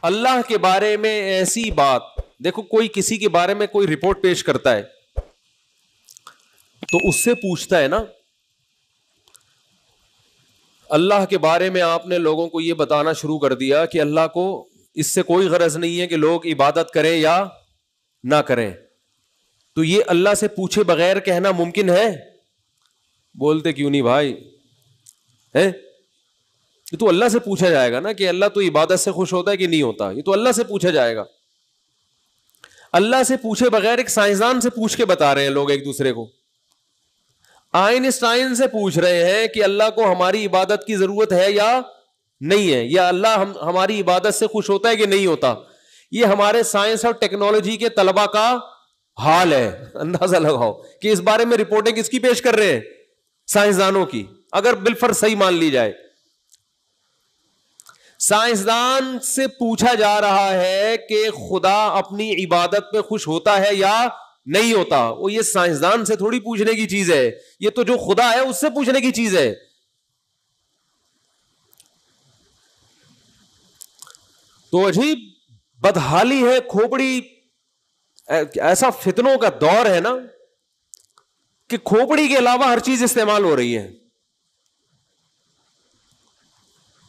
اللہ کے بارے میں ایسی بات, دیکھو کوئی کسی کے بارے میں کوئی رپورٹ پیش کرتا ہے تو اس سے پوچھتا ہے نا, اللہ کے بارے میں آپ نے لوگوں کو یہ بتانا شروع کر دیا کہ اللہ کو اس سے کوئی غرض نہیں ہے کہ لوگ عبادت کریں یا نہ کریں, تو یہ اللہ سے پوچھے بغیر کہنا ممکن ہے؟ بولتے کیوں نہیں بھائی, ہے یہ تو اللہ سے پوچھا جائے گا نا کہ اللہ تو عبادت سے خوش ہوتا ہے کہ نہیں ہوتا, یہ تو اللہ سے پوچھا جائے گا. اللہ سے پوچھے بغیر ایک سائنسدان سے پوچھ کے بتا رہے ہیں لوگ ایک دوسرے کو. آئنسٹائن سے پوچھ رہے ہیں کہ اللہ کو ہماری عبادت کی ضرورت ہے یا نہیں ہے, یا اللہ ہماری عبادت سے خوش ہوتا ہے کہ نہیں ہوتا. یہ ہمارے سائنس اور ٹیکنالوجی کے طلبہ کا حال ہے. اندازہ لگاؤ کہ اس بارے میں رپورٹیں کس کی پیش کر رہے ہیں, سائنسدانوں کی, اگر بالفرض صحیح مان لی جائے. سائنسدان سے پوچھا جا رہا ہے کہ خدا اپنی عبادت پہ خوش ہوتا ہے یا نہیں ہوتا. وہ یہ سائنسدان سے تھوڑی پوچھنے کی چیز ہے, یہ تو جو خدا ہے اس سے پوچھنے کی چیز ہے. تو عجیب بدحالی ہے, کھوپڑی, ایسا فتنوں کا دور ہے نا کہ کھوپڑی کے علاوہ ہر چیز استعمال ہو رہی ہے.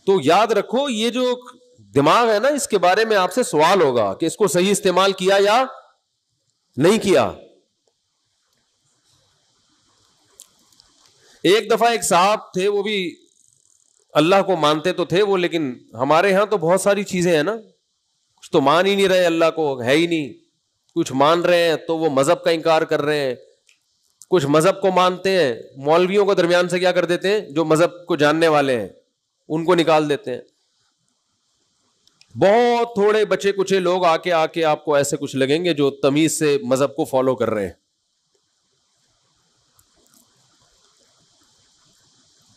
تو یاد رکھو یہ جو دماغ ہے نا, اس کے بارے میں آپ سے سوال ہوگا کہ اس کو صحیح استعمال کیا یا نہیں کیا. ایک دفعہ ایک صاحب تھے, وہ بھی اللہ کو مانتے تو تھے وہ, لیکن ہمارے ہاں تو بہت ساری چیزیں ہیں نا, کچھ تو مان ہی نہیں رہے, اللہ کو ہے ہی نہیں, کچھ مان رہے ہیں تو وہ مذہب کا انکار کر رہے ہیں, کچھ مذہب کو مانتے ہیں, مولویوں کو درمیان سے کیا کر دیتے ہیں, جو مذہب کو جاننے والے ہیں ان کو نکال دیتے ہیں. بہت تھوڑے بچے کچھ لوگ آ کے آپ کو ایسے کچھ لگیں گے جو تمیز سے مذہب کو فالو کر رہے ہیں.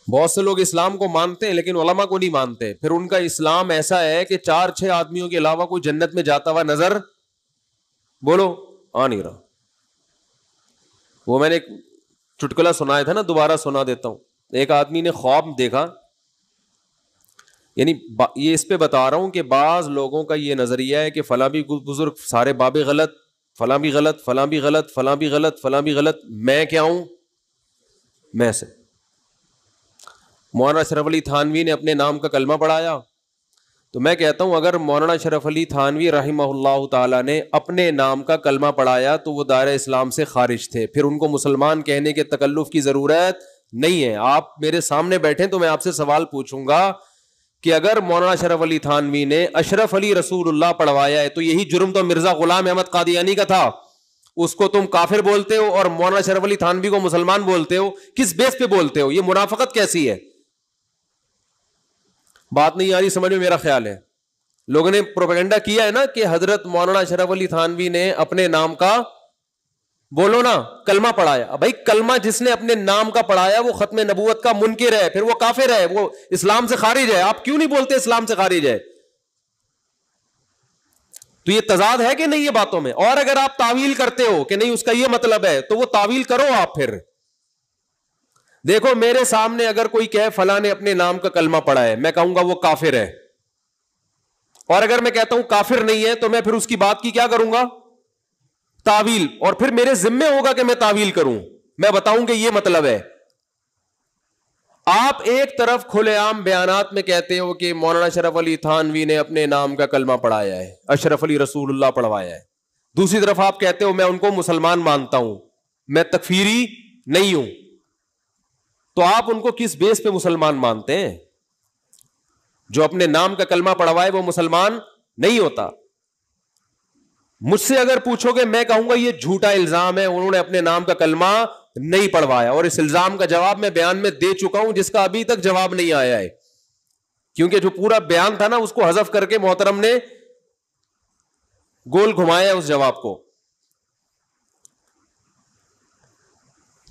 بہت سے لوگ اسلام کو مانتے ہیں لیکن علماء کو نہیں مانتے, پھر ان کا اسلام ایسا ہے کہ 4-6 آدمیوں کے علاوہ کوئی جنت میں جاتا ہوا نظر بولو آ نہیں رہا. وہ میں نے ایک چٹکلا سنایا تھا نا, دوبارہ سنا دیتا ہوں. ایک آدمی نے خواب دیکھا, یعنی یہ اس پہ بتا رہا ہوں کہ بعض لوگوں کا یہ نظریہ ہے کہ فلاں بھی بزرگ سارے بابے غلط, فلاں بھی غلط, فلاں بھی غلط, فلاں بھی غلط, فلاں بھی غلط, میں کیا ہوں, میں سے. مولانا اشرف علی تھانوی نے اپنے نام کا کلمہ پڑھایا, تو میں کہتا ہوں اگر مولانا اشرف علی تھانوی رحمہ اللہ تعالیٰ نے اپنے نام کا کلمہ پڑھایا تو وہ دائرہ اسلام سے خارج تھے, پھر ان کو مسلمان کہنے کے تکلف کی ضرورت نہیں ہے. آپ میرے سامنے بیٹھیں تو میں آپ سے سوال پوچھوں گا کہ اگر مولانا اشرف علی تھانوی نے اشرف علی رسول اللہ پڑھوایا ہے تو یہی جرم تو مرزا غلام احمد قادیانی کا تھا, اس کو تم کافر بولتے ہو اور مولانا اشرف علی تھانوی کو مسلمان بولتے ہو, کس بیس پہ بولتے ہو؟ یہ منافقت کیسی ہے؟ بات نہیں آ رہی سمجھ میں؟ میرا خیال ہے لوگوں نے پروپیگنڈا کیا ہے نا کہ حضرت مولانا اشرف علی تھانوی نے اپنے نام کا بولو نا کلمہ پڑھایا. بھائی کلمہ جس نے اپنے نام کا پڑھایا وہ ختم نبوت کا منکر ہے, پھر وہ کافر ہے, وہ اسلام سے خارج ہے. آپ کیوں نہیں بولتے اسلام سے خارج ہے؟ تو یہ تضاد ہے کہ نہیں یہ باتوں میں؟ اور اگر آپ تعویل کرتے ہو کہ نہیں اس کا یہ مطلب ہے تو وہ تعویل کرو آپ. پھر دیکھو میرے سامنے اگر کوئی کہے فلاں نے اپنے نام کا کلمہ پڑھا ہے, میں کہوں گا وہ کافر ہے, اور اگر میں کہتا ہوں کافر نہیں ہے تو میں پھر اس کی بات کی کیا کروں گا؟ تعویل. اور پھر میرے ذمے ہوگا کہ میں تعویل کروں, میں بتاؤں کہ یہ مطلب ہے. آپ ایک طرف کھلے عام بیانات میں کہتے ہو کہ مولانا اشرف علی تھانوی نے اپنے نام کا کلمہ پڑھایا ہے, اشرف علی رسول اللہ پڑھوایا ہے, دوسری طرف آپ کہتے ہو میں ان کو مسلمان مانتا ہوں, میں تکفیری نہیں ہوں. تو آپ ان کو کس بیس پہ مسلمان مانتے ہیں؟ جو اپنے نام کا کلمہ پڑھوائے وہ مسلمان نہیں ہوتا. مجھ سے اگر پوچھو گے میں کہوں گا یہ جھوٹا الزام ہے, انہوں نے اپنے نام کا کلمہ نہیں پڑھوایا, اور اس الزام کا جواب میں بیان میں دے چکا ہوں جس کا ابھی تک جواب نہیں آیا ہے, کیونکہ جو پورا بیان تھا نا اس کو حذف کر کے محترم نے گول گھمایا اس جواب کو.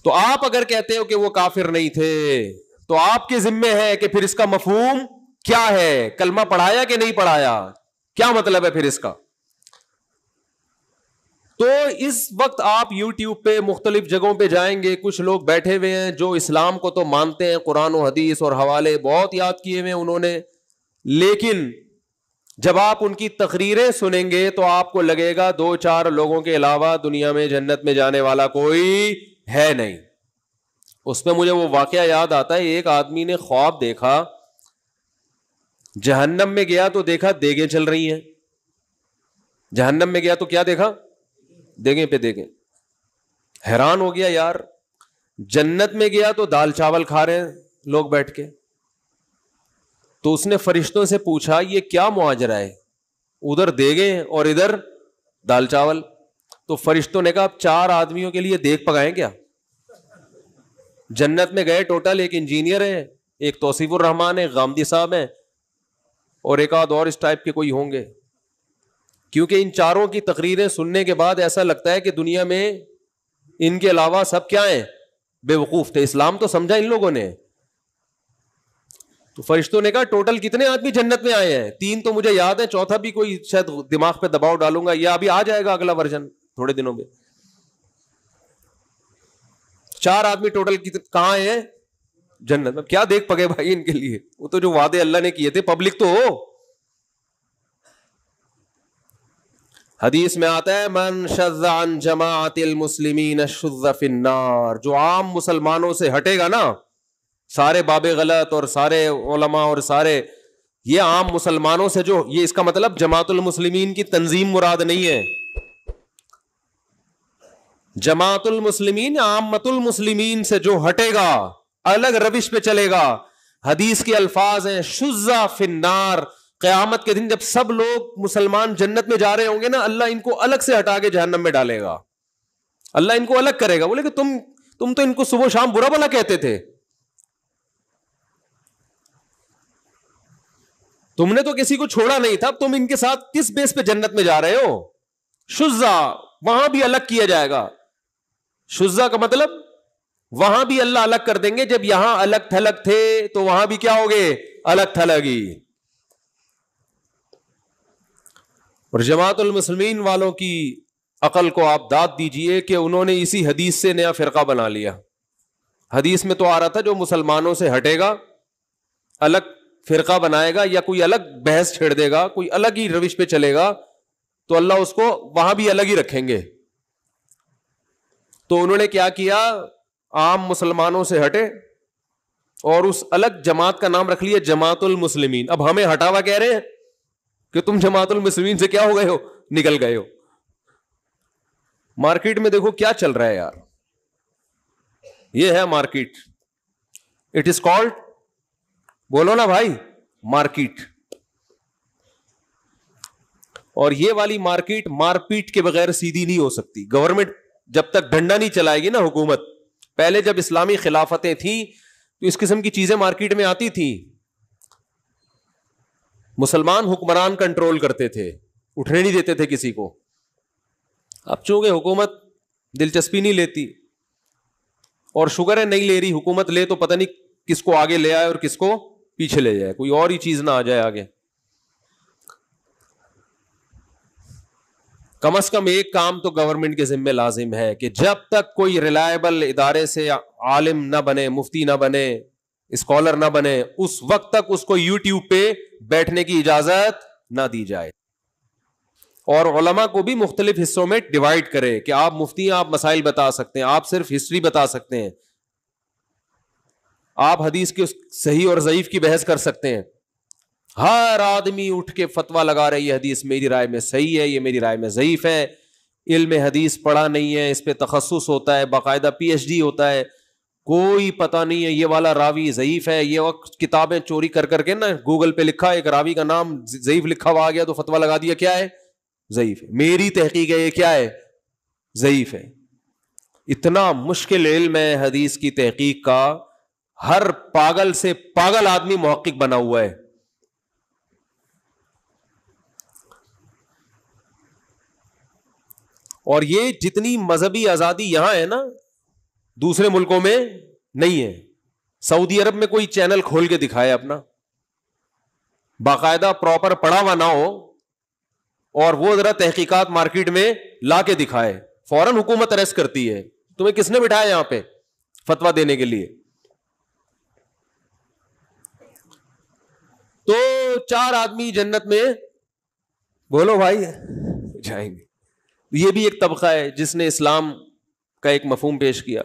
تو آپ اگر کہتے ہو کہ وہ کافر نہیں تھے تو آپ کے ذمے ہے کہ پھر اس کا مفہوم کیا ہے, کلمہ پڑھایا کہ نہیں پڑھایا, کیا مطلب ہے پھر اس کا. تو اس وقت آپ یوٹیوب پہ مختلف جگہوں پہ جائیں گے, کچھ لوگ بیٹھے ہوئے ہیں جو اسلام کو تو مانتے ہیں, قرآن و حدیث اور حوالے بہت یاد کیے ہوئے انہوں نے, لیکن جب آپ ان کی تقریریں سنیں گے تو آپ کو لگے گا 2-4 لوگوں کے علاوہ دنیا میں جنت میں جانے والا کوئی ہے نہیں. اس میں مجھے وہ واقعہ یاد آتا ہے, ایک آدمی نے خواب دیکھا, جہنم میں گیا تو دیکھا دیگیں چل رہی ہیں. جہنم میں گیا تو کیا دیکھا؟ دیگیں پہ دیگیں. حیران ہو گیا, یار جنت میں گیا تو دال چاول کھا رہے ہیں لوگ بیٹھ کے. تو اس نے فرشتوں سے پوچھا یہ کیا مواجرہ ہے, ادھر دیگیں اور ادھر دال چاول. تو فرشتوں نے کہا 4 آدمیوں کے لیے دیگ پکائیں کیا؟ جنت میں گئے ٹوٹل ایک انجینئر ہے, ایک توصیف الرحمان ہے, غامدی صاحب ہیں, اور ایک آدھ اور اس ٹائپ کے کوئی ہوں گے. کیونکہ ان چاروں کی تقریریں سننے کے بعد ایسا لگتا ہے کہ دنیا میں ان کے علاوہ سب کیا ہیں؟ بے وقوف تھے. اسلام تو سمجھا ان لوگوں نے. تو فرشتوں نے کہا ٹوٹل کتنے آدمی جنت میں آئے ہیں؟ 3 تو مجھے یاد ہے, چوتھا بھی کوئی شاید دماغ پہ دباؤ ڈالوں گا, یا ابھی آ جائے گا اگلا ورژن تھوڑے دنوں میں. 4 آدمی ٹوٹل کہاں ہیں؟ جنت میں. کیا دیکھ پکے بھائی ان کے لیے, وہ تو جو وعدے اللہ نے کیے تھے پبلک تو ہو. حدیث میں آتا ہے من شذ عن جماعت المسلمین شذ فی النار, جو عام مسلمانوں سے ہٹے گا نا, سارے باب غلط اور سارے علماء اور سارے یہ عام مسلمانوں سے جو, یہ اس کا مطلب جماعت المسلمین کی تنظیم مراد نہیں ہے. جماعت المسلمین عامت المسلمین سے جو ہٹے گا, الگ روش پہ چلے گا. حدیث کے الفاظ ہیں شذ فی النار. قیامت کے دن جب سب لوگ مسلمان جنت میں جا رہے ہوں گے نا, اللہ ان کو الگ سے ہٹا کے جہنم میں ڈالے گا. اللہ ان کو الگ کرے گا. بولے کہ تم تو ان کو صبح شام برا بھلا کہتے تھے, تم نے تو کسی کو چھوڑا نہیں تھا, تم ان کے ساتھ کس بیس پہ جنت میں جا رہے ہو؟ شذا وہاں بھی الگ کیا جائے گا. شذا کا مطلب وہاں بھی اللہ الگ کر دیں گے. جب یہاں الگ تھلگ تھے تو وہاں بھی کیا ہوگے؟ الگ تھلگی. اور جماعت المسلمین والوں کی عقل کو آپ داد دیجئے کہ انہوں نے اسی حدیث سے نیا فرقہ بنا لیا. حدیث میں تو آ رہا تھا جو مسلمانوں سے ہٹے گا الگ فرقہ بنائے گا یا کوئی الگ بحث چھیڑ دے گا, کوئی الگ ہی روش پہ چلے گا, تو اللہ اس کو وہاں بھی الگ ہی رکھیں گے. تو انہوں نے کیا کیا, عام مسلمانوں سے ہٹے اور اس الگ جماعت کا نام رکھ لیا جماعت المسلمین. اب ہمیں ہٹاوا کہہ رہے ہیں کہ تم جماعت المسلمین سے کیا ہو گئے ہو؟ نکل گئے ہو. مارکیٹ میں دیکھو کیا چل رہا ہے یار, یہ ہے مارکیٹ. اٹ از کالڈ, بولو نا بھائی, مارکیٹ. اور یہ والی مارکیٹ مار پیٹ کے بغیر سیدھی نہیں ہو سکتی. گورنمنٹ جب تک ڈنڈا نہیں چلائے گی نا, حکومت, پہلے جب اسلامی خلافتیں تھیں تو اس قسم کی چیزیں مارکیٹ میں آتی تھیں. مسلمان حکمران کنٹرول کرتے تھے, اٹھنے نہیں دیتے تھے کسی کو. اب چونکہ حکومت دلچسپی نہیں لیتی, اور شکر ہے نہیں لے رہی, حکومت لے تو پتہ نہیں کس کو آگے لے آئے اور کس کو پیچھے لے جائے, کوئی اور ہی چیز نہ آ جائے آگے. کم از کم ایک کام تو گورنمنٹ کے ذمہ لازم ہے کہ جب تک کوئی ریلائبل ادارے سے عالم نہ بنے, مفتی نہ بنے, اسکالر نہ بنے, اس وقت تک اس کو یوٹیوب پہ بیٹھنے کی اجازت نہ دی جائے. اور علماء کو بھی مختلف حصوں میں ڈیوائڈ کرے کہ آپ مفتی ہیں, آپ مسائل بتا سکتے ہیں, آپ صرف ہسٹری بتا سکتے ہیں, آپ حدیث کے صحیح اور ضعیف کی بحث کر سکتے ہیں. ہر آدمی اٹھ کے فتویٰ لگا رہا ہے یہ حدیث میری رائے میں صحیح ہے, یہ میری رائے میں ضعیف ہے. علم حدیث پڑھا نہیں ہے, اس پہ تخصص ہوتا ہے, باقاعدہ PhD ہوتا ہے, کوئی پتہ نہیں ہے یہ والا راوی ضعیف ہے. یہ وقت کتابیں چوری کر کر کے نا گوگل پہ لکھا, ایک راوی کا نام ضعیف لکھا ہوا آ گیا تو فتویٰ لگا دیا کیا ہے؟ ضعیف ہے. میری تحقیق ہے یہ کیا ہے؟ ضعیف ہے. اتنا مشکل علم ہے حدیث کی تحقیق کا, ہر پاگل سے پاگل آدمی محقق بنا ہوا ہے. اور یہ جتنی مذہبی آزادی یہاں ہے نا دوسرے ملکوں میں نہیں ہے. سعودی عرب میں کوئی چینل کھول کے دکھائے اپنا, باقاعدہ پراپر پڑھا ہوا نہ ہو, اور وہ ذرا تحقیقات مارکیٹ میں لا کے دکھائے, فوراً حکومت اریسٹ کرتی ہے. تمہیں کس نے بٹھایا یہاں پہ فتویٰ دینے کے لیے؟ تو 4 آدمی جنت میں بولو بھائی جائیں گے. یہ بھی ایک طبقہ ہے جس نے اسلام کا ایک مفہوم پیش کیا.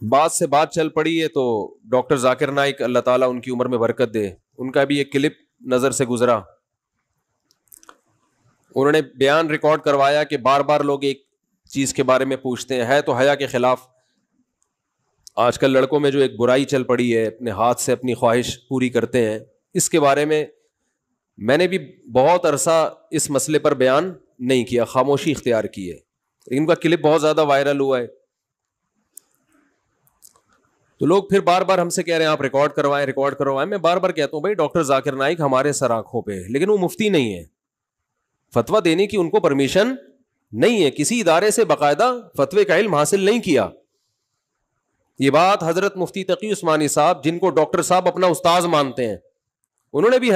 بات سے بات چل پڑی ہے تو ڈاکٹر ذاکر نائک اللہ تعالیٰ ان کی عمر میں برکت دے, ان کا بھی ایک کلپ نظر سے گزرا. انہوں نے بیان ریکارڈ کروایا کہ بار بار لوگ ایک چیز کے بارے میں پوچھتے ہیں, ہے تو حیا کے خلاف. آج کل لڑکوں میں جو ایک برائی چل پڑی ہے, اپنے ہاتھ سے اپنی خواہش پوری کرتے ہیں, اس کے بارے میں نے بھی بہت عرصہ اس مسئلے پر بیان نہیں کیا, خاموشی اختیار کی ہے. ان کا کلپ بہت زیادہ وائرل ہوا ہے تو لوگ پھر بار بار ہم سے کہہ رہے ہیں آپ ریکارڈ کروائیں. میں بار بار کہتا ہوں بھائی ڈاکٹر ذاکر نائک ہمارے سر آنکھوں پہ, لیکن وہ مفتی نہیں ہے, فتویٰ دینے کی ان کو پرمیشن نہیں ہے, کسی ادارے سے باقاعدہ فتوے کا علم حاصل نہیں کیا. یہ بات حضرت مفتی تقی عثمانی صاحب, جن کو ڈاکٹر صاحب اپنا استاذ مانتے ہیں, انہوں نے بھی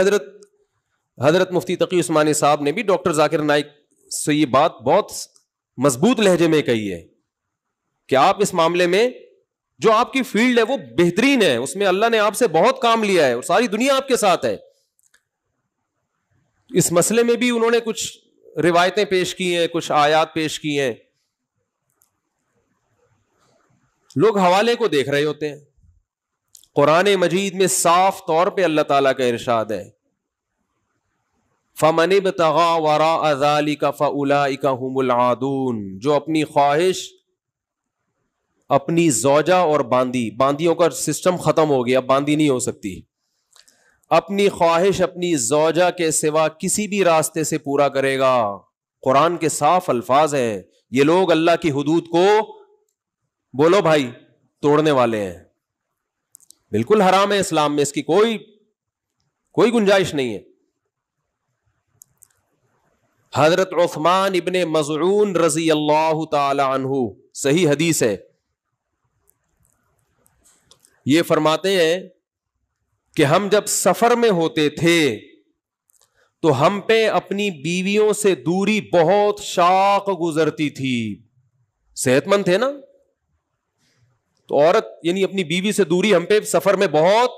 حضرت مفتی تقی عثمانی صاحب نے بھی ڈاکٹر ذاکر نائک سے یہ بات بہت مضبوط لہجے میں کہی ہے کہ آپ اس معاملے میں جو آپ کی فیلڈ ہے وہ بہترین ہے, اس میں اللہ نے آپ سے بہت کام لیا ہے اور ساری دنیا آپ کے ساتھ ہے. اس مسئلے میں بھی انہوں نے کچھ روایتیں پیش کی ہیں, کچھ آیات پیش کی ہیں. لوگ حوالے کو دیکھ رہے ہوتے ہیں. قرآن مجید میں صاف طور پہ اللہ تعالیٰ کا ارشاد ہے فَمَنِ ابْتَغَىٰ وَرَاءَ ذَلِكَ فَأُولَٰئِكَ هُمُ الْعَادُونَ, جو اپنی خواہش, اپنی زوجہ اور باندیوں کا سسٹم ختم ہو گیا, باندی نہیں ہو سکتی, اپنی خواہش اپنی زوجہ کے سوا کسی بھی راستے سے پورا کرے گا. قرآن کے صاف الفاظ ہیں, یہ لوگ اللہ کی حدود کو, بولو بھائی, توڑنے والے ہیں. بالکل حرام ہے اسلام میں, اس کی کوئی گنجائش نہیں ہے. حضرت عثمان ابن مظعون رضی اللہ تعالی عنہ, صحیح حدیث ہے, یہ فرماتے ہیں کہ ہم جب سفر میں ہوتے تھے تو ہم پہ اپنی بیویوں سے دوری بہت شاق گزرتی تھی. صحت مند تھے نا, تو عورت یعنی اپنی بیوی سے دوری ہم پہ سفر میں بہت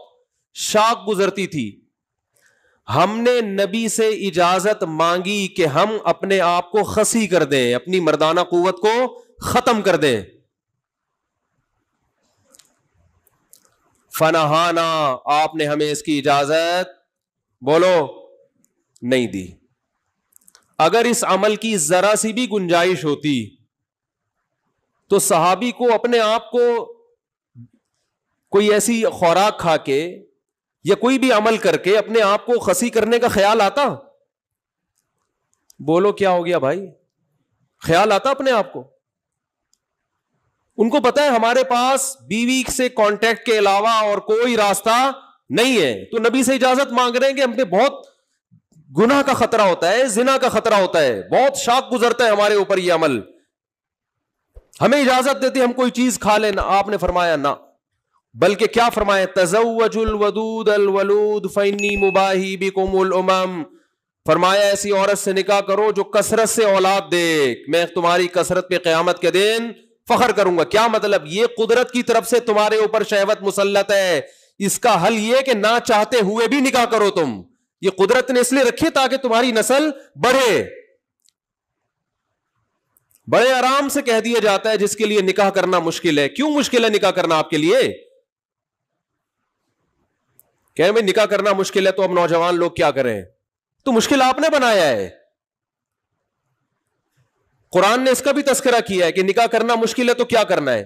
شاق گزرتی تھی. ہم نے نبی سے اجازت مانگی کہ ہم اپنے آپ کو خسی کر دیں, اپنی مردانہ قوت کو ختم کر دیں. فنہانا, آپ نے ہمیں اس کی اجازت, بولو, نہیں دی. اگر اس عمل کی ذرا سی بھی گنجائش ہوتی تو صحابی کو اپنے آپ کو کوئی ایسی خوراک کھا کے یا کوئی بھی عمل کر کے اپنے آپ کو خسی کرنے کا خیال آتا؟ بولو کیا ہو گیا بھائی, خیال آتا اپنے آپ کو؟ ان کو پتا ہے ہمارے پاس بیوی سے کانٹیکٹ کے علاوہ اور کوئی راستہ نہیں ہے, تو نبی سے اجازت مانگ رہے ہیں کہ ہم پہ بہت گناہ کا خطرہ ہوتا ہے, زنا کا خطرہ ہوتا ہے, بہت شاق گزرتا ہے ہمارے اوپر یہ عمل, ہمیں اجازت دیتے ہم کوئی چیز کھا لیں. آپ نے فرمایا نہ, بلکہ کیا فرمایا, تزوج الودود الولود فانی مباہی بکم الامم, فرمایا ایسی عورت سے نکاح کرو جو کثرت سے اولاد دے, میں تمہاری کثرت پہ قیامت کے دن فخر کروں گا. کیا مطلب؟ یہ قدرت کی طرف سے تمہارے اوپر شہوت مسلط ہے, اس کا حل یہ کہ نہ چاہتے ہوئے بھی نکاح کرو تم. یہ قدرت نے اس لیے رکھی تاکہ تمہاری نسل بڑھے. بڑے آرام سے کہہ دیا جاتا ہے جس کے لیے نکاح کرنا مشکل ہے. کیوں مشکل ہے نکاح کرنا آپ کے لیے؟ کہ بھائی نکاح کرنا مشکل ہے تو اب نوجوان لوگ کیا کریں؟ تو مشکل آپ نے بنایا ہے. قرآن نے اس کا بھی تذکرہ کیا ہے کہ نکاح کرنا مشکل ہے تو کیا کرنا ہے.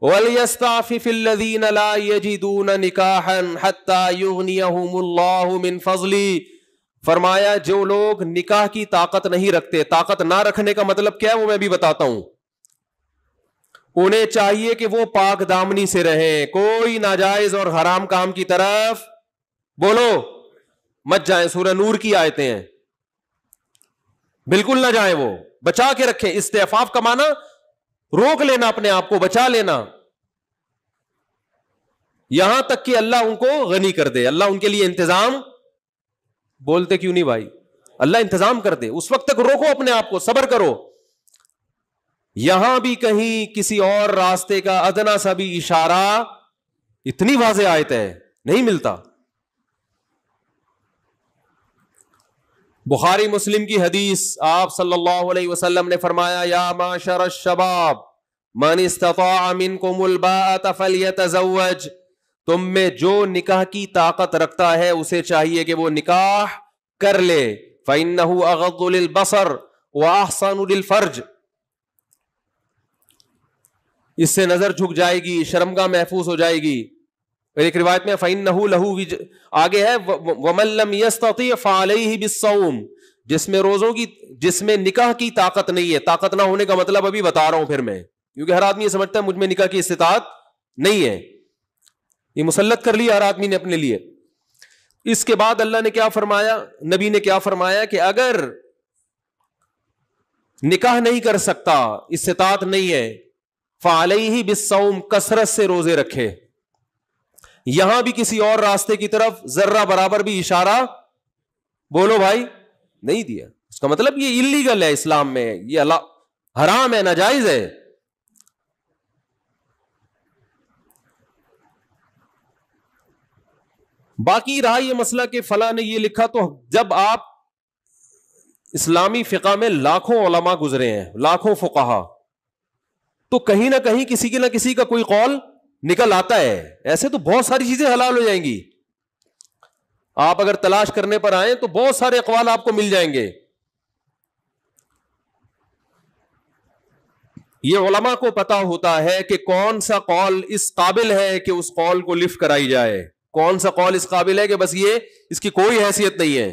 وَلْيَسْتَعْفِفِ الَّذِينَ لَا يَجِدُونَ نِكَاحًا حَتَّى يُغْنِيَهُمُ اللَّهُ مِنْ فَضْلِهِ, فرمایا جو لوگ نکاح کی طاقت نہیں رکھتے, طاقت نہ رکھنے کا مطلب کیا ہے وہ میں بھی بتاتا ہوں. انہیں چاہیے کہ وہ پاک دامنی سے رہیں, کوئی ناجائز اور حرام کام کی طرف, بولو, مت جائیں. سورہ نور کی آیتیں ہیں, بالکل نہ جائیں, وہ بچا کے رکھیں. استعفاف کا معنی روک لینا, اپنے آپ کو بچا لینا, یہاں تک کہ اللہ ان کو غنی کر دے. اللہ ان کے لیے انتظام, بولتے کیوں نہیں بھائی, اللہ انتظام کر دے. اس وقت تک روکو اپنے آپ کو, صبر کرو. یہاں بھی کہیں کسی اور راستے کا ادنا سا بھی اشارہ, اتنی واضح آیت ہے, نہیں ملتا. بخاری مسلم کی حدیث، آپ صلی اللہ علیہ وسلم نے فرمایا یا معشر الشباب من استطاع منکم الباءۃ فلیتزوج، تم میں جو نکاح کی طاقت رکھتا ہے اسے چاہیے کہ وہ نکاح کر لے، فإنہ اغض للبصر واحسن للفرج، اس سے نظر جھک جائے گی، شرمگاہ محفوظ ہو جائے گی. اور ایک روایت میں فإنہ لہ آگے ہے ومن لم یستطع فعلیہ بالصوم، جس میں نکاح کی طاقت نہیں ہے. طاقت نہ ہونے کا مطلب ابھی بتا رہا ہوں پھر میں، کیونکہ ہر آدمی یہ سمجھتا ہے مجھ میں نکاح کی استطاعت نہیں ہے، یہ مسلط کر لیا ہر آدمی نے اپنے لیے. اس کے بعد اللہ نے کیا فرمایا، نبی نے کیا فرمایا کہ اگر نکاح نہیں کر سکتا، استطاعت نہیں ہے، فعلیہ بالصوم، کثرت سے روزے رکھے. یہاں بھی کسی اور راستے کی طرف ذرہ برابر بھی اشارہ بولو بھائی نہیں دیا. اس کا مطلب یہ اللیگل ہے اسلام میں، یہ اللہ حرام ہے، ناجائز ہے. باقی رہا یہ مسئلہ کہ فلاں نے یہ لکھا، تو جب آپ اسلامی فقہ میں لاکھوں علماء گزرے ہیں، لاکھوں فقہا، تو کہیں نہ کہیں کسی نہ کسی کا کوئی قول نکل آتا ہے. ایسے تو بہت ساری چیزیں حلال ہو جائیں گی، آپ اگر تلاش کرنے پر آئیں تو بہت سارے اقوال آپ کو مل جائیں گے. یہ علماء کو پتا ہوتا ہے کہ کون سا قول اس قابل ہے کہ اس قول کو لفٹ کرائی جائے، کون سا قول اس قابل ہے کہ بس یہ اس کی کوئی حیثیت نہیں ہے.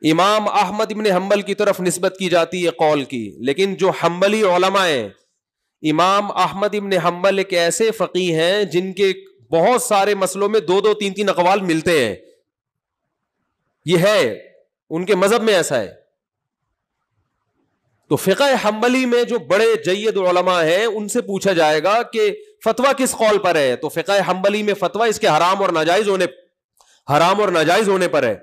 امام احمد ابن حنبل کی طرف نسبت کی جاتی ہے قول کی، لیکن جو حنبلی علماء ہیں، امام احمد ابن حنبل ایک ایسے فقیہ ہیں جن کے بہت سارے مسئلوں میں دو دو تین تین اقوال ملتے ہیں. یہ ہے ان کے مذہب میں ایسا ہے. تو فقہ حنبلی میں جو بڑے جید علماء ہیں ان سے پوچھا جائے گا کہ فتویٰ کس قول پر ہے، تو فقہ حنبلی میں فتویٰ اس کے حرام اور ناجائز ہونے پر ہے.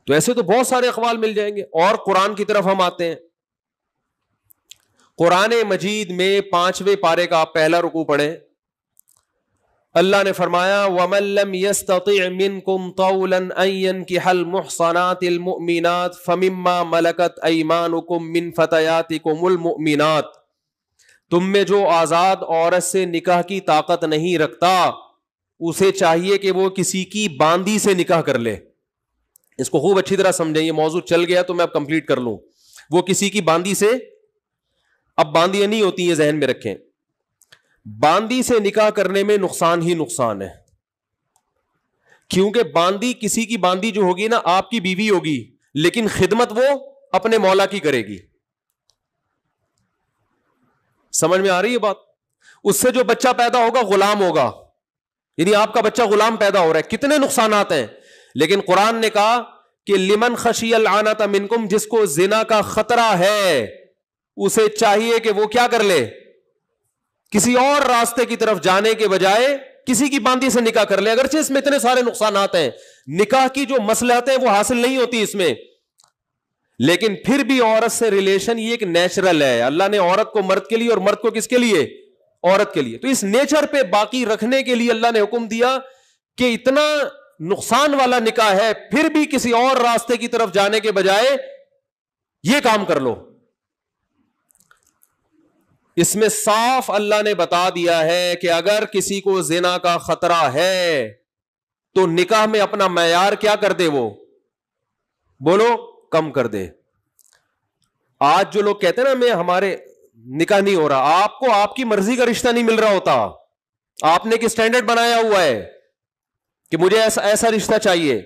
تو ایسے تو بہت سارے اقوال مل جائیں گے. اور قرآن کی طرف ہم آتے ہیں. قرآن مجید میں 5ویں پارے کا آپ پہلا رکوع پڑھیں. اللہ نے فرمایا وَمَن لَّمْ يَسْتَطِعْ مِنكُمْ طَوْلًا أَن يَنكِحَ الْمُحْصَنَاتِ الْمُؤْمِنَاتِ فَمِمَّا مَلَكَتْ أَيْمَانُكُم مِّن فَتَيَاتِكُمُ الْمُؤْمِنَاتِ، تم میں جو آزاد عورت سے نکاح کی طاقت نہیں رکھتا اسے چاہیے کہ وہ کسی کی باندی سے نکاح کر لے. اس کو خوب اچھی طرح سمجھیں، یہ موضوع چل گیا تو میں اب کمپلیٹ کر لوں. وہ کسی کی باندی سے، اب باندیاں نہیں ہوتی ہیں ذہن میں رکھیں، باندی سے نکاح کرنے میں نقصان ہی نقصان ہے. کیونکہ باندی، کسی کی باندی جو ہوگی نا آپ کی بیوی ہوگی، لیکن خدمت وہ اپنے مولا کی کرے گی. سمجھ میں آ رہی ہے بات؟ اس سے جو بچہ پیدا ہوگا غلام ہوگا، یعنی آپ کا بچہ غلام پیدا ہو رہا ہے. کتنے نقصانات ہیں. لیکن قرآن نے کہا کہ لمن خشی العنت منکم، جس کو زنا کا خطرہ ہے اسے چاہیے کہ وہ کیا کر لے، کسی اور راستے کی طرف جانے کے بجائے کسی کی باندی سے نکاح کر لے. اگرچہ اس میں اتنے سارے نقصانات ہیں، نکاح کی جو مصلحتیں ہیں وہ حاصل نہیں ہوتی اس میں، لیکن پھر بھی عورت سے ریلیشن یہ ایک نیچرل ہے. اللہ نے عورت کو مرد کے لیے اور مرد کو کس کے لیے، عورت کے لیے. تو اس نیچر پہ باقی رکھنے کے لیے اللہ نے حکم دیا کہ اتنا نقصان والا نکاح ہے، پھر بھی کسی اور راستے کی طرف جانے کے بجائے یہ کام کر لو. اس میں صاف اللہ نے بتا دیا ہے کہ اگر کسی کو زنا کا خطرہ ہے تو نکاح میں اپنا معیار کیا کر دے، وہ بولو کم کر دے. آج جو لوگ کہتے ہیں نا میں ہمارے نکاح نہیں ہو رہا، آپ کو آپ کی مرضی کا رشتہ نہیں مل رہا ہوتا، آپ نے ایک اسٹینڈرڈ بنایا ہوا ہے کہ مجھے ایسا رشتہ چاہیے.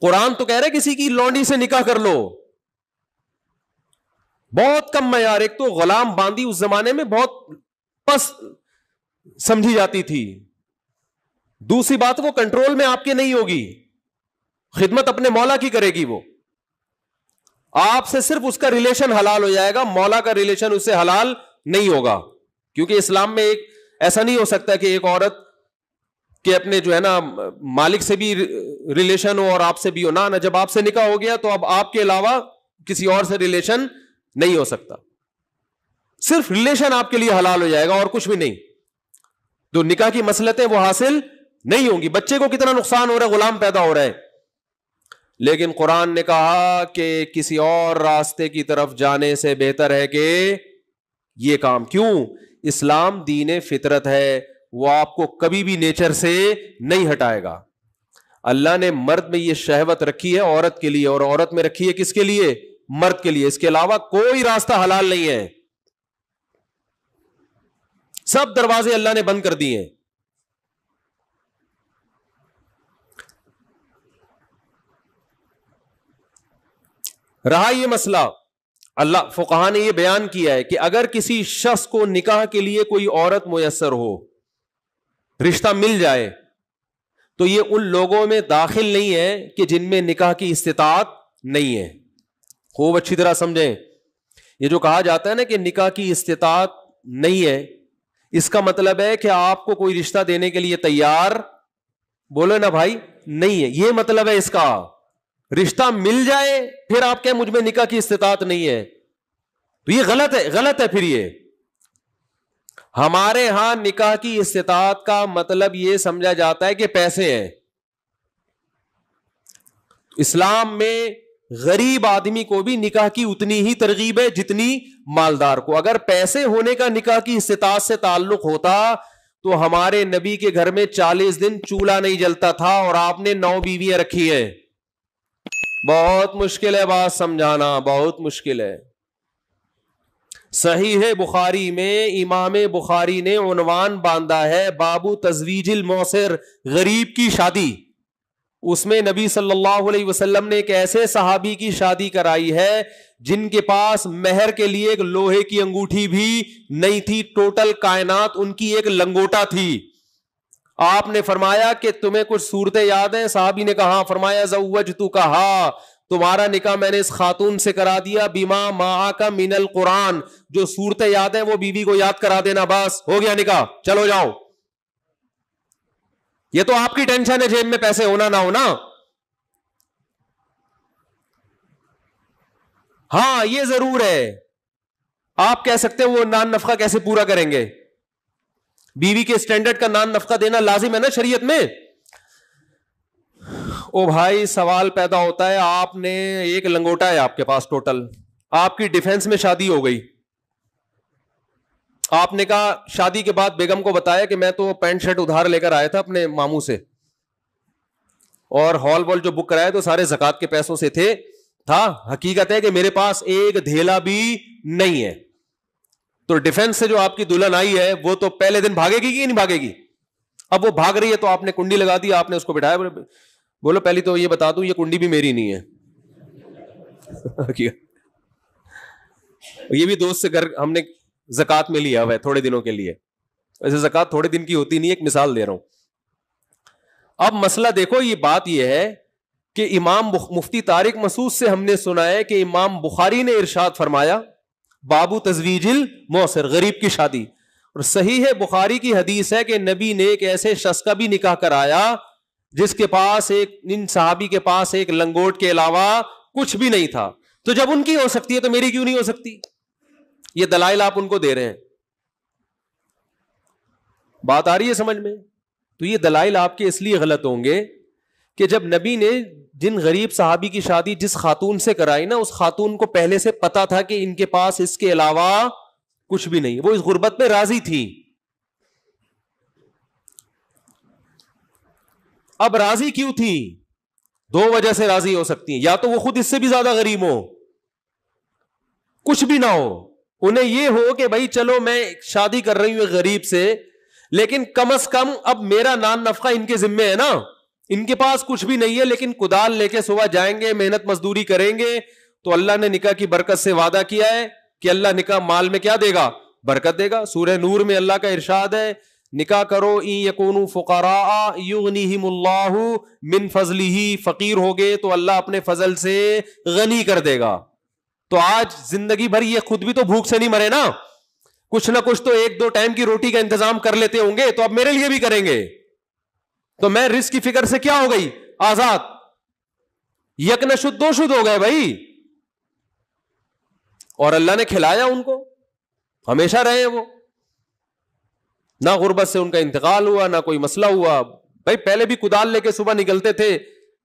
قرآن تو کہہ رہے کسی کی لونڈی سے نکاح کر لو، بہت کم معیار. ایک تو غلام باندی اس زمانے میں بہت پس سمجھی جاتی تھی، دوسری بات وہ کنٹرول میں آپ کے نہیں ہوگی، خدمت اپنے مولا کی کرے گی. وہ آپ سے صرف اس کا ریلیشن حلال ہو جائے گا، مولا کا ریلیشن اس سے حلال نہیں ہوگا. کیونکہ اسلام میں ایک ایسا نہیں ہو سکتا کہ ایک عورت کہ اپنے جو ہے نا مالک سے بھی ریلیشن ہو اور آپ سے بھی ہو. نہ جب آپ سے نکاح ہو گیا تو اب آپ کے علاوہ کسی اور سے ریلیشن نہیں ہو سکتا، صرف ریلیشن آپ کے لیے حلال ہو جائے گا اور کچھ بھی نہیں. تو نکاح کی مصلحتیں وہ حاصل نہیں ہوں گی. بچے کو کتنا نقصان ہو رہا ہے, غلام پیدا ہو رہا ہے. لیکن قرآن نے کہا کہ کسی اور راستے کی طرف جانے سے بہتر ہے کہ یہ کام. کیوں؟ اسلام دین فطرت ہے, وہ آپ کو کبھی بھی نیچر سے نہیں ہٹائے گا. اللہ نے مرد میں یہ شہوت رکھی ہے عورت کے لیے, اور عورت میں رکھی ہے کس کے لیے؟ مرد کے لیے. اس کے علاوہ کوئی راستہ حلال نہیں ہے, سب دروازے اللہ نے بند کر دیے ہیں. رہا یہ مسئلہ, اللہ فقہا نے یہ بیان کیا ہے کہ اگر کسی شخص کو نکاح کے لیے کوئی عورت میسر ہو, رشتہ مل جائے, تو یہ ان لوگوں میں داخل نہیں ہے کہ جن میں نکاح کی استطاعت نہیں ہے. خوب اچھی طرح سمجھیں, یہ جو کہا جاتا ہے نا کہ نکاح کی استطاعت نہیں ہے, اس کا مطلب ہے کہ آپ کو کوئی رشتہ دینے کے لیے تیار, بولو نا بھائی, نہیں ہے. یہ مطلب ہے اس کا. رشتہ مل جائے پھر آپ کہ مجھ میں نکاح کی استطاعت نہیں ہے, تو یہ غلط ہے, غلط ہے. پھر یہ ہمارے ہاں نکاح کی استطاعت کا مطلب یہ سمجھا جاتا ہے کہ پیسے ہیں. اسلام میں غریب آدمی کو بھی نکاح کی اتنی ہی ترغیب ہے جتنی مالدار کو. اگر پیسے ہونے کا نکاح کی استطاعت سے تعلق ہوتا تو ہمارے نبی کے گھر میں 40 دن چولہا نہیں جلتا تھا, اور آپ نے 9 بیویاں رکھی ہیں. بہت مشکل ہے بات سمجھانا, بہت مشکل ہے. صحیح بخاری میں امام بخاری نے عنوان باندھا ہے بابو تزویج الموسر, غریب کی شادی. اس میں نبی صلی اللہ علیہ وسلم نے ایک ایسے صحابی کی شادی کرائی ہے جن کے پاس مہر کے لیے ایک لوہے کی انگوٹھی بھی نہیں تھی, ٹوٹل کائنات ان کی ایک لنگوٹا تھی. آپ نے فرمایا کہ تمہیں کچھ صورتیں یاد ہیں؟ صحابی نے کہا. فرمایا زوجتکہا, تمہارا نکاح میں نے اس خاتون سے کرا دیا, بما معک من القرآن, جو صورتیں یاد ہیں وہ بیوی کو یاد کرا دینا, بس ہو گیا نکاح, چلو جاؤ. یہ تو آپ کی ٹینشن ہے جیب میں پیسے ہونا نہ ہونا. ہاں یہ ضرور ہے, آپ کہہ سکتے ہیں وہ نان نفقہ کیسے پورا کریں گے, بیوی کے اسٹینڈرڈ کا نان نفقہ دینا لازم ہے نا شریعت میں. او بھائی سوال پیدا ہوتا ہے, آپ نے ایک لنگوٹا ہے آپ کے پاس ٹوٹل, آپ کی ڈیفنس میں شادی ہو گئی, آپ نے کہا شادی کے بعد بیگم کو بتایا کہ میں تو پینٹ شرٹ ادھار لے کر آیا تھا اپنے ماموں سے, اور ہال وال جو بک کرایا تو سارے زکات کے پیسوں سے تھا. حقیقت ہے کہ میرے پاس ایک دھیلا بھی نہیں ہے. تو ڈیفنس سے جو آپ کی دلہن آئی ہے وہ تو پہلے دن بھاگے گی کہ نہیں بھاگے گی؟ اب وہ بھاگ رہی ہے تو آپ نے کنڈی لگا دی, آپ نے اس کو بٹھایا, بولو پہلی تو یہ بتا دوں یہ کنڈی بھی میری نہیں ہے. یہ بھی دوست سے گھر ہم نے زکات میں لیا ہوا ہے تھوڑے دنوں کے لیے. ویسے زکات تھوڑے دن کی ہوتی نہیں, ایک مثال دے رہا ہوں. اب مسئلہ دیکھو, یہ بات یہ ہے کہ امام مفتی طارق مسعود سے ہم نے سنا ہے کہ امام بخاری نے ارشاد فرمایا بابو تزویج الموسر, غریب کی شادی. اور صحیح ہے بخاری کی حدیث ہے کہ نبی نے ایک ایسے شخص کا بھی نکاح کرایا جس کے پاس ان صحابی کے پاس ایک لنگوٹ کے علاوہ کچھ بھی نہیں تھا. تو جب ان کی ہو سکتی ہے تو میری کیوں نہیں ہو سکتی؟ یہ دلائل آپ ان کو دے رہے ہیں. بات آ رہی ہے سمجھ میں؟ تو یہ دلائل آپ کے اس لیے غلط ہوں گے کہ جب نبی نے جن غریب صحابی کی شادی جس خاتون سے کرائی نا, اس خاتون کو پہلے سے پتا تھا کہ ان کے پاس اس کے علاوہ کچھ بھی نہیں, وہ اس غربت میں راضی تھی. اب راضی کیوں تھی؟ 2 وجہ سے راضی ہو سکتی ہیں. یا تو وہ خود اس سے بھی زیادہ غریب ہو, کچھ بھی نہ ہو, انہیں یہ ہو کہ بھائی چلو میں شادی کر رہی ہوں ایک غریب سے, لیکن کم از کم اب میرا نان نفقہ ان کے ذمے ہے نا. ان کے پاس کچھ بھی نہیں ہے لیکن کدال لے کے صبح جائیں گے, محنت مزدوری کریں گے, تو اللہ نے نکاح کی برکت سے وعدہ کیا ہے کہ اللہ نکاح مال میں کیا دے گا؟ برکت دے گا. سورہ نور میں اللہ کا ارشاد ہے نکاح کرو ان یکونوا فقراء یغنیہم اللہ من فضلہ, فقیر ہوگے تو اللہ اپنے فضل سے غنی کر دے گا. تو آج زندگی بھر یہ خود بھی تو بھوک سے نہیں مرے نا, کچھ نہ کچھ تو 1-2 ٹائم کی روٹی کا انتظام کر لیتے ہوں گے, تو اب میرے لیے بھی کریں گے. تو میں رزق کی فکر سے کیا ہو گئی؟ آزاد, یکنشد دوشد ہو گئے بھائی. اور اللہ نے کھلایا ان کو, ہمیشہ رہے وہ, نہ غربت سے ان کا انتقال ہوا, نہ کوئی مسئلہ ہوا, بھائی پہلے بھی کدال لے کے صبح نکلتے تھے,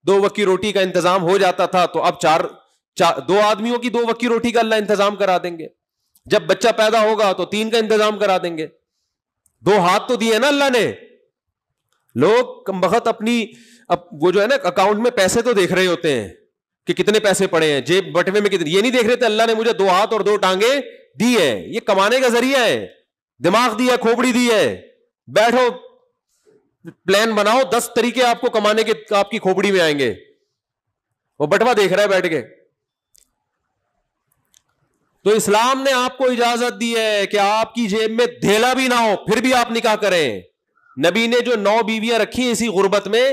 2 وقت کی روٹی کا انتظام ہو جاتا تھا, تو اب 2 آدمیوں کی 2 وقت کی روٹی کا اللہ انتظام کرا دیں گے. جب بچہ پیدا ہوگا تو 3 کا انتظام کرا دیں گے. 2 ہاتھ تو دیے نا اللہ نے. لوگ کم بخت اپنی وہ جو ہے نا اکاؤنٹ میں پیسے تو دیکھ رہے ہوتے ہیں کہ کتنے پیسے پڑے ہیں, جیب بٹوے میں کتنے, یہ نہیں دیکھ رہے تھے اللہ نے مجھے 2 ہاتھ اور 2 ٹانگیں دی ہے, یہ کمانے کا ذریعہ ہے, دماغ دی ہے, کھوپڑی دی ہے, بیٹھو پلان بناؤ, 10 طریقے آپ کو کمانے کے آپ کی کھوپڑی میں آئیں گے. وہ بٹوا دیکھ رہا ہے بیٹھ کے. تو اسلام نے آپ کو اجازت دی ہے کہ آپ کی جیب میں دھیلا بھی نہ ہو پھر بھی آپ نکاح کریں. نبی نے جو 9 بیویاں رکھی اسی غربت میں,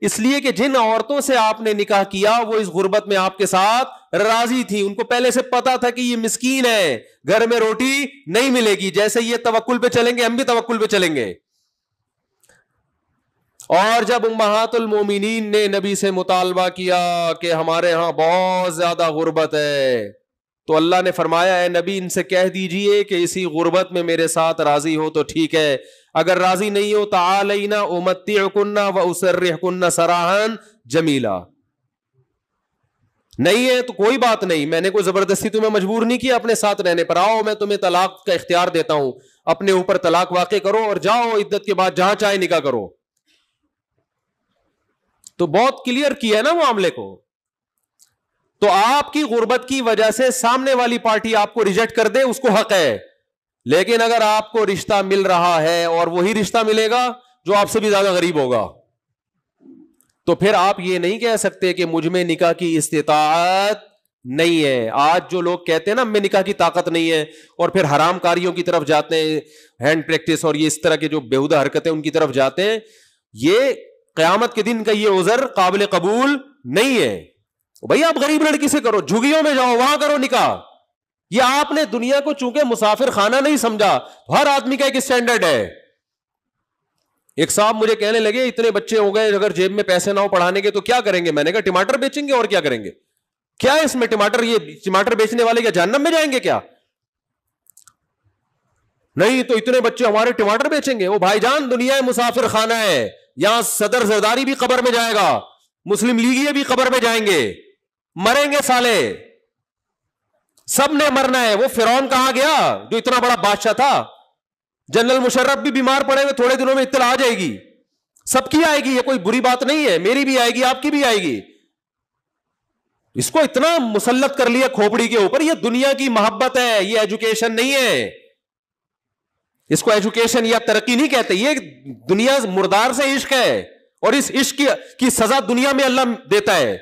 اس لیے کہ جن عورتوں سے آپ نے نکاح کیا وہ اس غربت میں آپ کے ساتھ راضی تھی. ان کو پہلے سے پتا تھا کہ یہ مسکین ہے, گھر میں روٹی نہیں ملے گی, جیسے یہ توکل پہ چلیں گے ہم بھی توکل پہ چلیں گے. اور جب امہات المومنین نے نبی سے مطالبہ کیا کہ ہمارے ہاں بہت زیادہ غربت ہے, تو اللہ نے فرمایا اے نبی ان سے کہہ دیجئے کہ اسی غربت میں میرے ساتھ راضی ہو تو ٹھیک ہے, اگر راضی نہیں ہو تعالینا امتعکن واسرحکن سراحا جمیلا, نہیں ہے تو کوئی بات نہیں, میں نے کوئی زبردستی تمہیں مجبور نہیں کیا اپنے ساتھ رہنے پر, آؤ میں تمہیں طلاق کا اختیار دیتا ہوں, اپنے اوپر طلاق واقع کرو اور جاؤ عدت کے بعد جہاں چاہے نکاح کرو. تو بہت کلیئر کیا ہے نا معاملے کو. تو آپ کی غربت کی وجہ سے سامنے والی پارٹی آپ کو ریجیکٹ کر دے اس کو حق ہے, لیکن اگر آپ کو رشتہ مل رہا ہے اور وہی رشتہ ملے گا جو آپ سے بھی زیادہ غریب ہوگا, تو پھر آپ یہ نہیں کہہ سکتے کہ مجھ میں نکاح کی استطاعت نہیں ہے. آج جو لوگ کہتے ہیں نا میں نکاح کی طاقت نہیں ہے اور پھر حرام کاریوں کی طرف جاتے ہیں, ہینڈ پریکٹس اور یہ اس طرح کے جو بیہودہ حرکتیں ان کی طرف جاتے ہیں, یہ قیامت کے دن کا یہ عذر قابل قبول نہیں ہے. بھائی آپ غریب لڑکی سے کرو, جھگیوں میں جاؤ وہاں کرو نکاح. یہ آپ نے دنیا کو چونکہ مسافر خانہ نہیں سمجھا, ہر آدمی کا ایک اسٹینڈرڈ ہے. ایک صاحب مجھے کہنے لگے اتنے بچے ہو گئے اگر جیب میں پیسے نہ ہو پڑھانے کے تو کیا کریں گے؟ میں نے کہا ٹماٹر بیچیں گے اور کیا کریں گے. کیا ہے اس میں ٹماٹر, یہ ٹماٹر بیچنے والے کیا جہنم میں جائیں گے کیا؟ نہیں تو اتنے بچے ہمارے ٹماٹر بیچیں گے. وہ بھائی جان دنیا مسافر خانہ ہے, یہاں صدر زرداری بھی قبر میں جائے گا, مسلم لیگی بھی قبر میں جائیں گے, مریں گے سالے, سب نے مرنا ہے. وہ فرعون کہاں گیا جو اتنا بڑا بادشاہ تھا؟ جنرل مشرف بھی بیمار پڑے ہوئے تھوڑے دنوں میں اطلاع آ جائے گی, سب کی آئے گی, یہ کوئی بری بات نہیں ہے, میری بھی آئے گی آپ کی بھی آئے گی. اس کو اتنا مسلط کر لیا کھوپڑی کے اوپر. یہ دنیا کی محبت ہے, یہ ایجوکیشن نہیں ہے. اس کو ایجوکیشن یا ترقی نہیں کہتے, یہ دنیا مردار سے عشق ہے, اور اس عشق کی سزا دنیا میں اللہ دیتا ہے,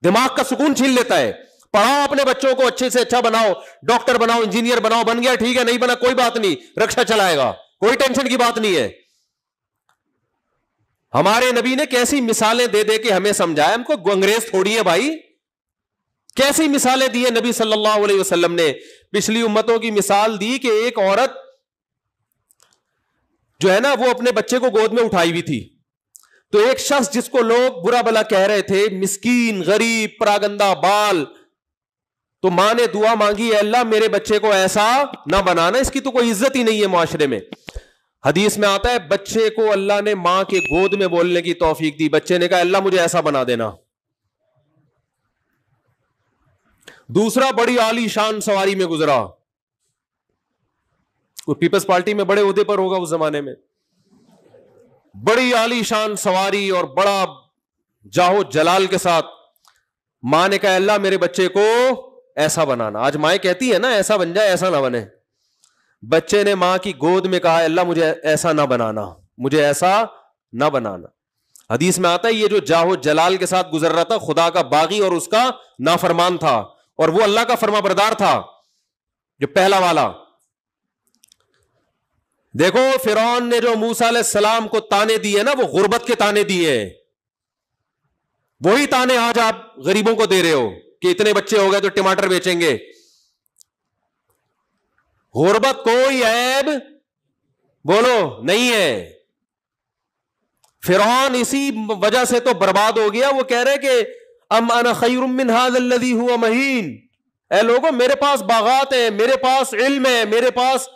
دماغ کا سکون چھین لیتا ہے. پڑھاؤ اپنے بچوں کو, اچھے سے اچھا بناؤ, ڈاکٹر بناؤ, انجینئر بناؤ, بن گیا ٹھیک ہے, نہیں بنا کوئی بات نہیں, رکشا چلائے گا, کوئی ٹینشن کی بات نہیں ہے. ہمارے نبی نے کیسی مثالیں دے دے کے ہمیں سمجھایا, ہم کو انگریز تھوڑی ہے بھائی. کیسی مثالیں دی ہے نبی صلی اللہ علیہ وسلم نے. پچھلی امتوں کی مثال دی کہ ایک عورت جو ہے نا وہ اپنے بچے کو گود میں اٹھائی ہوئی تھی, تو ایک شخص جس کو لوگ برا بلا کہہ رہے تھے, مسکین, غریب, پراگندہ بال, تو ماں نے دعا مانگی اے اللہ میرے بچے کو ایسا نہ بنانا, اس کی تو کوئی عزت ہی نہیں ہے معاشرے میں. حدیث میں آتا ہے بچے کو اللہ نے ماں کے گود میں بولنے کی توفیق دی, بچے نے کہا اللہ مجھے ایسا بنا دینا. دوسرا بڑی عالی شان سواری میں گزرا, پیپلز پارٹی میں بڑے عہدے پر ہوگا اس زمانے میں, بڑی عالی شان سواری اور بڑا جاہو جلال کے ساتھ ماں نے کہا اللہ میرے بچے کو ایسا بنانا. آج مائیں کہتی ہے نا ایسا بن جائے ایسا نہ بنے. بچے نے ماں کی گود میں کہا اللہ مجھے ایسا نہ بنانا, مجھے ایسا نہ بنانا. حدیث میں آتا ہے یہ جو جاہو جلال کے ساتھ گزر رہا تھا خدا کا باغی اور اس کا نافرمان تھا, اور وہ اللہ کا فرما بردار تھا جو پہلا والا. دیکھو فرعون نے جو موسیٰ علیہ السلام کو تانے دیے نا وہ غربت کے تانے دیے, وہی تانے آج آپ غریبوں کو دے رہے ہو کہ اتنے بچے ہو گئے تو ٹماٹر بیچیں گے. غربت کوئی عیب بولو نہیں ہے. فرعون اسی وجہ سے تو برباد ہو گیا. وہ کہہ رہے کہ ام انا خیر من ھذا الذی ھو مہین, اے لوگوں میرے پاس باغات ہیں, میرے پاس علم ہے, میرے پاس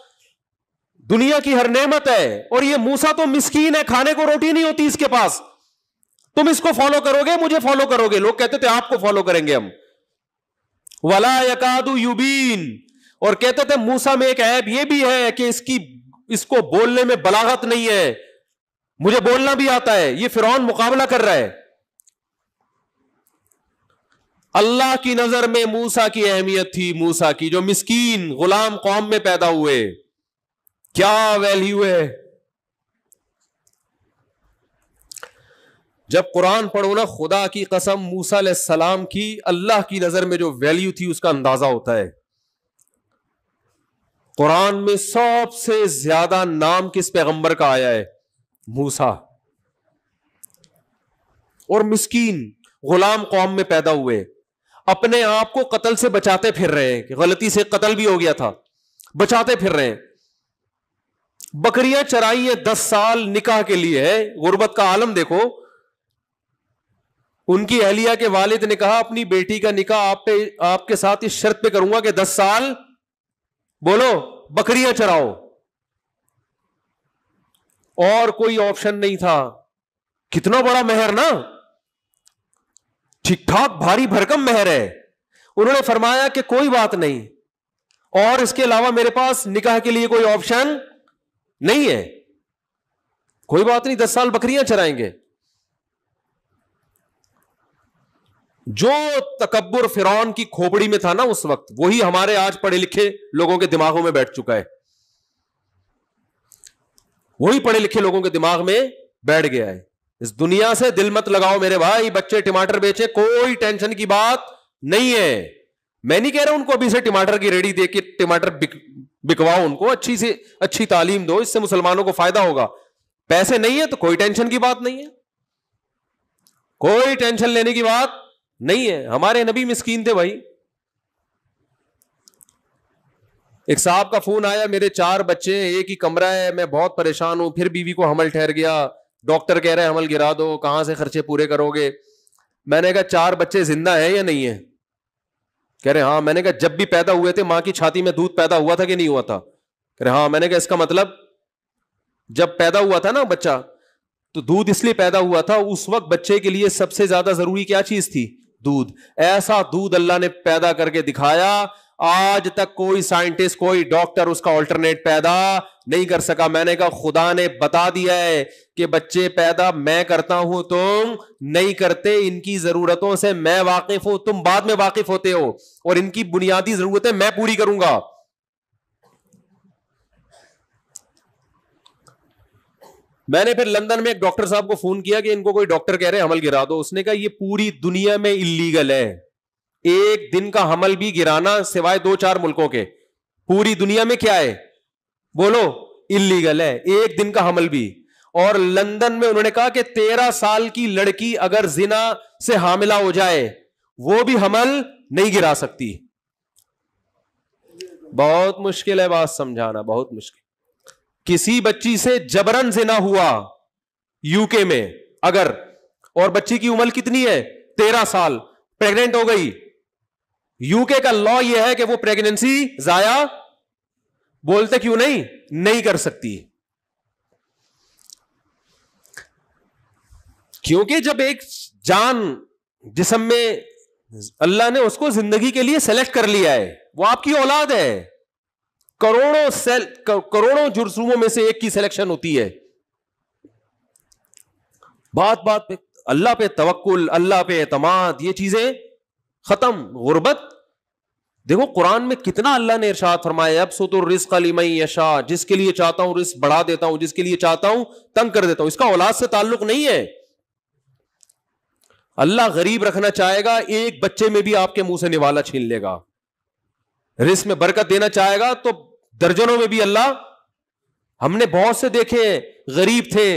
دنیا کی ہر نعمت ہے, اور یہ موسیٰ تو مسکین ہے, کھانے کو روٹی نہیں ہوتی اس کے پاس, تم اس کو فالو کرو گے, مجھے فالو کرو گے. لوگ کہتے تھے آپ کو فالو کریں گے ہم. ولا یکاد یبین, اور کہتے تھے موسیٰ میں ایک عیب یہ بھی ہے کہ اس کو بولنے میں بلاغت نہیں ہے, مجھے بولنا بھی آتا ہے. یہ فرعون مقابلہ کر رہا ہے. اللہ کی نظر میں موسیٰ کی اہمیت تھی, موسیٰ کی جو مسکین غلام قوم میں پیدا ہوئے, کیا ویلیو ہے. جب قرآن پڑھو نا, خدا کی قسم موسیٰ علیہ السلام کی اللہ کی نظر میں جو ویلیو تھی اس کا اندازہ ہوتا ہے. قرآن میں سب سے زیادہ نام کس پیغمبر کا آیا ہے؟ موسیٰ. اور مسکین غلام قوم میں پیدا ہوئے, اپنے آپ کو قتل سے بچاتے پھر رہے ہیں, کہ غلطی سے قتل بھی ہو گیا تھا, بچاتے پھر رہے ہیں. بکریاں چرائی ہیں 10 سال نکاح کے لیے ہے. غربت کا عالم دیکھو. ان کی اہلیہ کے والد نے کہا اپنی بیٹی کا نکاح آپ کے ساتھ اس شرط پہ کروں گا کہ 10 سال بولو بکریاں چراؤ, اور کوئی آپشن نہیں تھا. کتنا بڑا مہر نا, ٹھیک ٹھاک بھاری بھرکم مہر ہے. انہوں نے فرمایا کہ کوئی بات نہیں, اور اس کے علاوہ میرے پاس نکاح کے لیے کوئی آپشن نہیں ہے, کوئی بات نہیں 10 سال بکریاں چرائیں گے. جو تکبر فرعون کی کھوپڑی میں تھا نا اس وقت, وہی ہمارے آج پڑھے لکھے لوگوں کے دماغوں میں بیٹھ چکا ہے. وہی پڑھے لکھے لوگوں کے دماغ میں بیٹھ گیا ہے. اس دنیا سے دل مت لگاؤ میرے بھائی, بچے ٹماٹر بیچے کوئی ٹینشن کی بات نہیں ہے. میں نہیں کہہ رہا ان کو ابھی سے ٹماٹر کی ریڑھی دے کے ٹماٹر بکواؤ, ان کو اچھی سے اچھی تعلیم دو, اس سے مسلمانوں کو فائدہ ہوگا. پیسے نہیں ہے تو کوئی ٹینشن کی بات نہیں ہے, کوئی ٹینشن لینے کی بات نہیں ہے. ہمارے نبی مسکین تھے بھائی. ایک صاحب کا فون آیا, میرے 4 بچے, ایک ہی کمرہ ہے, میں بہت پریشان ہوں, پھر بیوی کو حمل ٹھہر گیا, ڈاکٹر کہہ رہے حمل گرا دو, کہاں سے خرچے پورے کرو گے. میں نے کہا 4 بچے زندہ ہیں یا نہیں ہیں؟ کہہ رہے ہاں. میں نے کہا جب بھی پیدا ہوئے تھے ماں کی چھاتی میں دودھ پیدا ہوا تھا کہ نہیں ہوا تھا؟ کہہ رہے ہاں. میں نے کہا اس کا مطلب جب پیدا ہوا تھا نا بچہ تو دودھ اس لیے پیدا ہوا تھا, اس وقت بچے کے لیے سب سے زیادہ ضروری کیا چیز تھی؟ دودھ. ایسا دودھ اللہ نے پیدا کر کے دکھایا, آج تک کوئی سائنٹسٹ کوئی ڈاکٹر اس کا آلٹرنیٹ پیدا نہیں کر سکا. میں نے کہا خدا نے بتا دیا ہے کہ بچے پیدا میں کرتا ہوں, تم نہیں کرتے. ان کی ضرورتوں سے میں واقف ہوں, تم بعد میں واقف ہوتے ہو, اور ان کی بنیادی ضرورتیں میں پوری کروں گا. میں نے پھر لندن میں ایک ڈاکٹر صاحب کو فون کیا کہ ان کو کوئی ڈاکٹر کہہ رہے حمل گرا دو. اس نے کہا یہ پوری دنیا میں اللیگل ہے, ایک دن کا حمل بھی گرانا سوائے 2-4 ملکوں کے, پوری دنیا میں کیا ہے بولو؟ اللیگل ہے, ایک دن کا حمل بھی. اور لندن میں انہوں نے کہا کہ 13 سال کی لڑکی اگر زنا سے حاملہ ہو جائے وہ بھی حمل نہیں گرا سکتی. بہت مشکل ہے بات سمجھانا, بہت مشکل. کسی بچی سے جبرن زنا ہوا یو کے میں اگر, اور بچی کی عمر کتنی ہے 13 سال, پریگننٹ ہو گئی, یو کے کا لا یہ ہے کہ وہ پریگننسی ضائع بولتے کیوں نہیں کر سکتی. کیونکہ جب ایک جان جسم میں اللہ نے اس کو زندگی کے لیے سلیکٹ کر لیا ہے, وہ آپ کی اولاد ہے. کروڑوں جرثوموں میں سے ایک کی سلیکشن ہوتی ہے. بات پہ اللہ پہ توکل, اللہ پہ اعتماد, یہ چیزیں ختم. غربت دیکھو قرآن میں کتنا اللہ نے ارشاد فرمایا, ابسط الرزق لمن یشاء, جس کے لیے چاہتا ہوں رزق بڑھا دیتا ہوں, جس کے لیے چاہتا ہوں تنگ کر دیتا ہوں. اس کا اولاد سے تعلق نہیں ہے. اللہ غریب رکھنا چاہے گا, ایک بچے میں بھی آپ کے منہ سے نوالا چھین لے گا. رزق میں برکت دینا چاہے گا تو درجنوں میں بھی اللہ, ہم نے بہت سے دیکھے غریب تھے,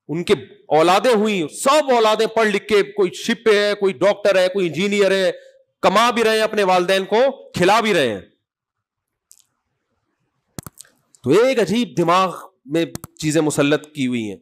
ان کے اولادیں ہوئی, سب اولادیں پڑھ لکھ کے, کوئی شپ پہ ہے, کوئی ڈاکٹر ہے, کوئی انجینئر ہے, کما بھی رہے ہیں, اپنے والدین کو کھلا بھی رہے ہیں. تو ایک عجیب دماغ میں چیزیں مسلط کی ہوئی ہیں.